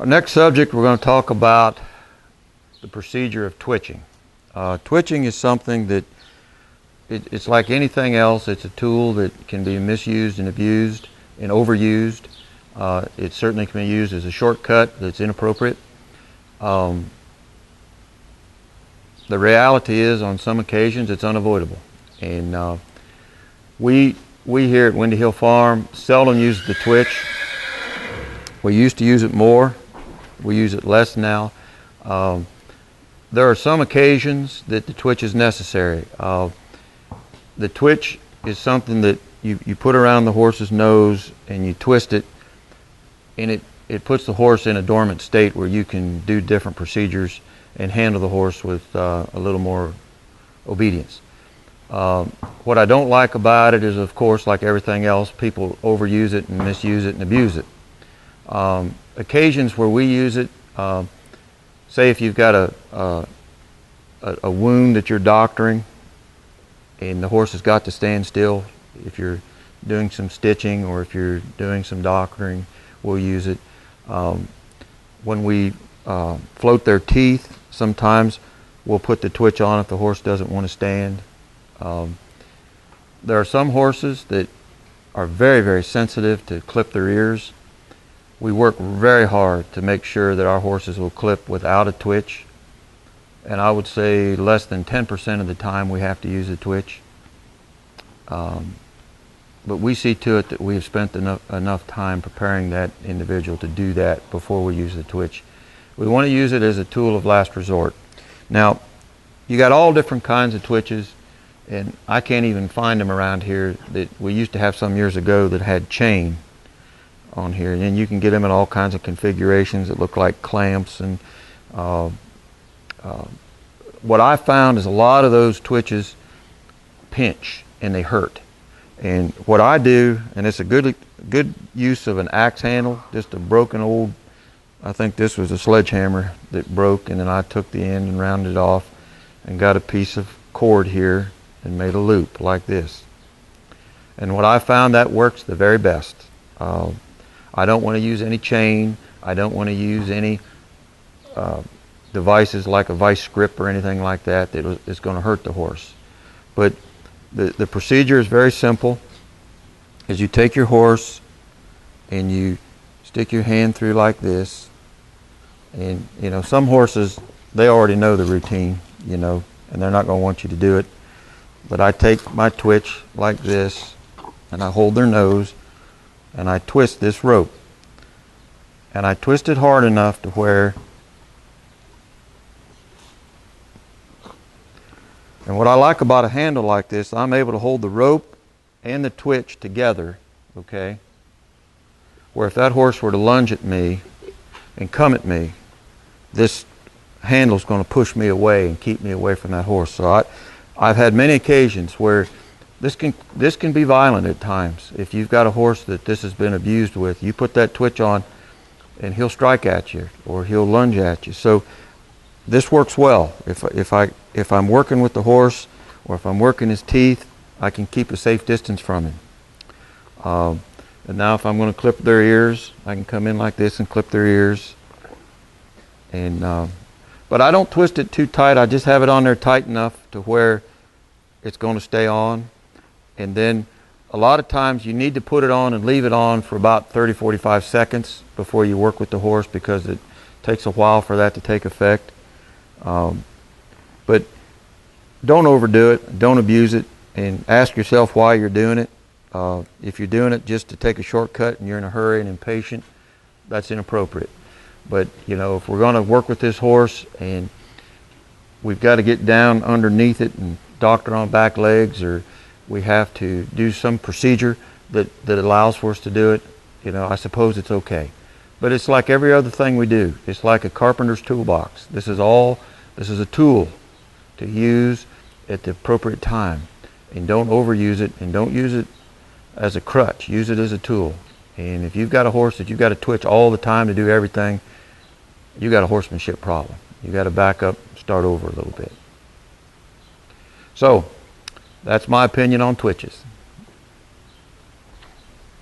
Our next subject, we're going to talk about the procedure of twitching. Twitching is something that it's like anything else. It's a tool that can be misused and abused and overused. It certainly can be used as a shortcut that's inappropriate. The reality is, on some occasions, it's unavoidable. And we here at Windy Hill Farm seldom use the twitch. We used to use it more. We use it less now. There are some occasions that the twitch is necessary. The twitch is something that you put around the horse's nose and you twist it, and it puts the horse in a dormant state where you can do different procedures and handle the horse with a little more obedience. What I don't like about it is, of course, like everything else, people overuse it and misuse it and abuse it. Occasions where we use it, say if you've got a wound that you're doctoring and the horse has got to stand still, if you're doing some stitching or if you're doing some doctoring, we'll use it. When we float their teeth, sometimes we'll put the twitch on if the horse doesn't want to stand. There are some horses that are very, very sensitive to clip their ears. We work very hard to make sure that our horses will clip without a twitch. And I would say less than 10% of the time we have to use a twitch. But we see to it that we have spent enough time preparing that individual to do that before we use the twitch. We want to use it as a tool of last resort. Now, you got all different kinds of twitches, and I can't even find them around here. That we used to have some years ago that had chain on here, and you can get them in all kinds of configurations that look like clamps. And what I found is a lot of those twitches pinch and they hurt. And what I do, and it's a good use of an axe handle, just a broken old, I think this was a sledgehammer that broke, and then I took the end and rounded it off and got a piece of cord here and made a loop like this. And what I found, that works the very best. I don't want to use any chain. I don't want to use any devices like a vice grip or anything like that that is going to hurt the horse. But the procedure is very simple. Is you take your horse and you stick your hand through like this. And you know, some horses, they already know the routine, you know, and they're not going to want you to do it. But I take my twitch like this, and I hold their nose, and I twist this rope. And I twist it hard enough to where, and what I like about a handle like this, I'm able to hold the rope and the twitch together, okay? Where if that horse were to lunge at me and come at me, this handle's going to push me away and keep me away from that horse. So I've had many occasions where this can be violent at times. If you've got a horse that this has been abused with, you put that twitch on and he'll strike at you or he'll lunge at you. So this works well. If I'm working with the horse or if I'm working his teeth, I can keep a safe distance from him. And now if I'm going to clip their ears, I can come in like this and clip their ears. And but I don't twist it too tight. I just have it on there tight enough to where it's going to stay on. And then a lot of times you need to put it on and leave it on for about 30-45 seconds before you work with the horse, because it takes a while for that to take effect. But don't overdo it, don't abuse it, and ask yourself why you're doing it. If you're doing it just to take a shortcut and you're in a hurry and impatient, that's inappropriate. But you know, if we're going to work with this horse and we've got to get down underneath it and doctor on back legs, or we have to do some procedure that allows for us to do it, you know, I suppose it's okay. But it's like every other thing we do. It's like a carpenter's toolbox. This is a tool to use at the appropriate time. And don't overuse it, and don't use it as a crutch. Use it as a tool. And if you've got a horse that you've got to twitch all the time to do everything, you've got a horsemanship problem. You've got to back up, start over a little bit. So, that's my opinion on twitches.